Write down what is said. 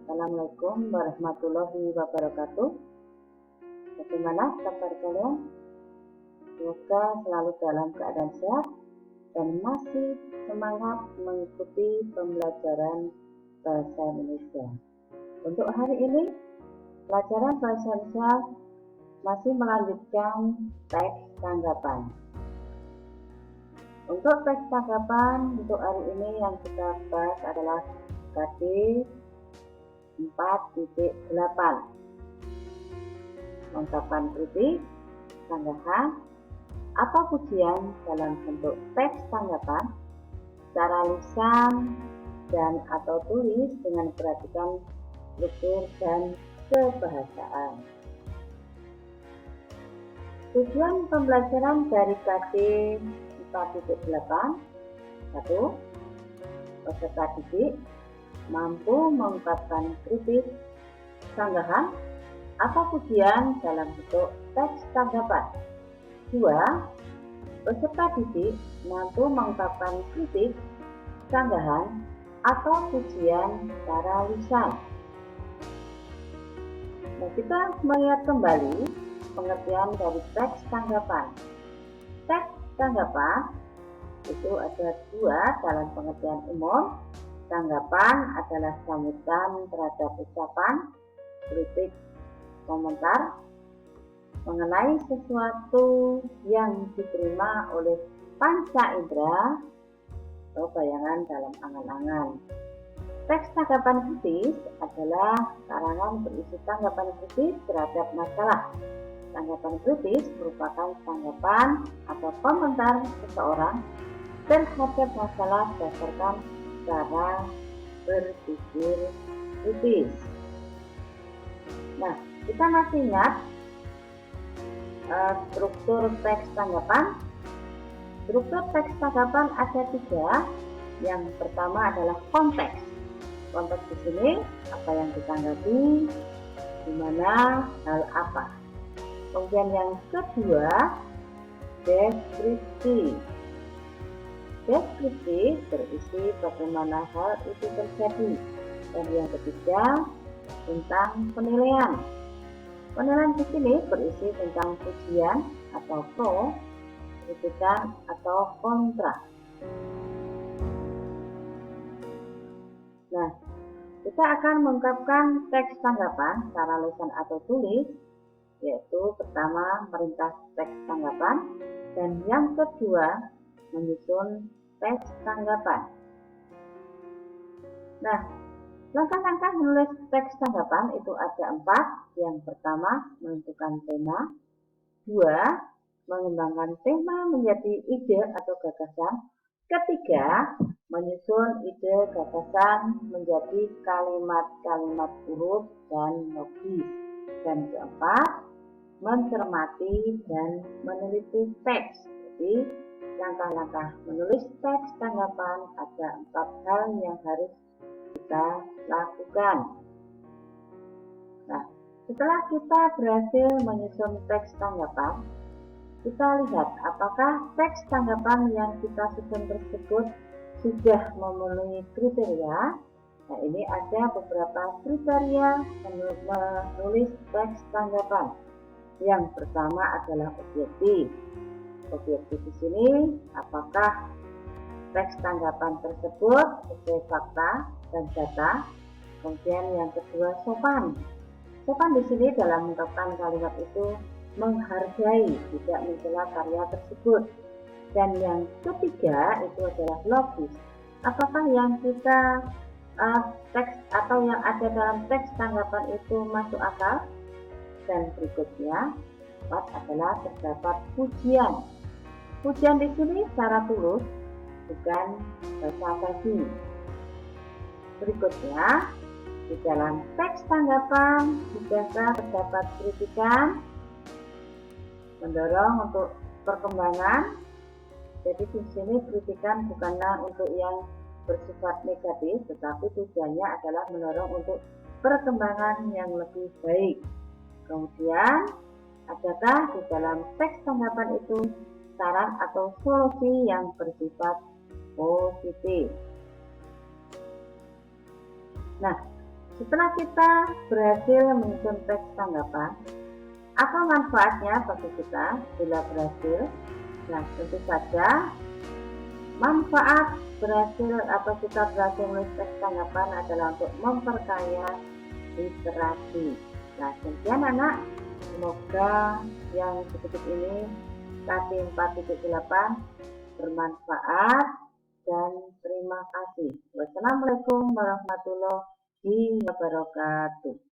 Assalamualaikum warahmatullahi wabarakatuh. Bagaimana kabar kalian? Semoga selalu dalam keadaan sehat dan masih semangat mengikuti pembelajaran bahasa Indonesia. Untuk hari ini, pelajaran bahasa Indonesia masih melanjutkan teks tanggapan. Untuk teks tanggapan untuk hari ini yang kita bahas adalah KD 4.8. Ungkapan kritik, sanggahan, atau pujian dalam bentuk teks tanggapan secara lisan dan atau tulis dengan perhatikan struktur dan kebahasaan. Tujuan pembelajaran dari KD 4.8: 1. Peserta didik mampu mengungkapkan kritik, sanggahan, atau pujian dalam bentuk teks tanggapan. 2. Peserta didik mampu mengungkapkan kritik, sanggahan, atau pujian secara lisan. Nah, kita melihat kembali pengertian dari teks tanggapan. Teks tanggapan itu ada dua dalam pengertian umum. Tanggapan adalah sambutan terhadap ucapan, kritik, komentar mengenai sesuatu yang diterima oleh panca indera atau bayangan dalam angan-angan. Teks tanggapan kritis adalah karangan berisi tanggapan kritis terhadap masalah. Tanggapan kritis merupakan tanggapan atau komentar seseorang terhadap masalah berdasarkan cara berpikir kritis. Nah, kita masih ingat struktur teks tanggapan. Struktur teks tanggapan ada tiga. Yang pertama adalah konteks. Konteks di sini apa yang ditanggapi, di mana, hal apa. Kemudian yang kedua, deskripsi. Deskripsi berisi bagaimana hal itu terjadi. Dan yang ketiga, tentang penilaian. Penilaian di sini berisi tentang pujian atau pro, kritikan atau kontra. Nah, kita akan mengungkapkan teks tanggapan secara lisan atau tulis, yaitu pertama meringkas teks tanggapan, dan yang kedua menyusun teks tanggapan. Nah, langkah-langkah menulis teks tanggapan itu ada 4. Yang pertama, menentukan tema. 2. Mengembangkan tema menjadi ide atau gagasan. Ketiga, menyusun ide gagasan menjadi kalimat-kalimat urut dan logis. Dan keempat, mencermati dan meneliti teks. Jadi, langkah-langkah menulis teks tanggapan ada 4 hal yang harus kita lakukan. Nah, setelah kita berhasil menyusun teks tanggapan, kita lihat apakah teks tanggapan yang kita susun tersebut sudah memenuhi kriteria. Nah, ini ada beberapa kriteria menulis teks tanggapan. Yang pertama adalah objektif. Objektif di sini apakah teks tanggapan tersebut sesuai fakta dan data. Kemudian yang kedua, sopan. Sopan di sini dalam mengungkapkan kalimat itu menghargai, tidak mencela karya tersebut. Dan yang ketiga itu adalah logis. Apakah yang kita teks atau yang ada dalam teks tanggapan itu masuk akal? Dan berikutnya, 4 adalah terdapat pujian. Pujian di sini secara tulus, bukan basa-basi. Berikutnya, di dalam teks tanggapan juga terdapat kritikan, mendorong untuk perkembangan. Jadi di sini kritikan bukanlah untuk yang bersifat negatif, tetapi tujuannya adalah mendorong untuk perkembangan yang lebih baik. Kemudian, adakah di dalam teks tanggapan itu saran atau solusi yang bersifat positif? Nah, Setelah kita berhasil menyusun teks tanggapan, apa manfaatnya bagi kita bila berhasil? Nah, tentu saja manfaat kita berhasil menulis teks tanggapan adalah untuk memperkaya literasi. Nah, sekian anak, semoga yang sedikit ini KT 4.8 bermanfaat dan terima kasih. Wassalamualaikum warahmatullahi wabarakatuh.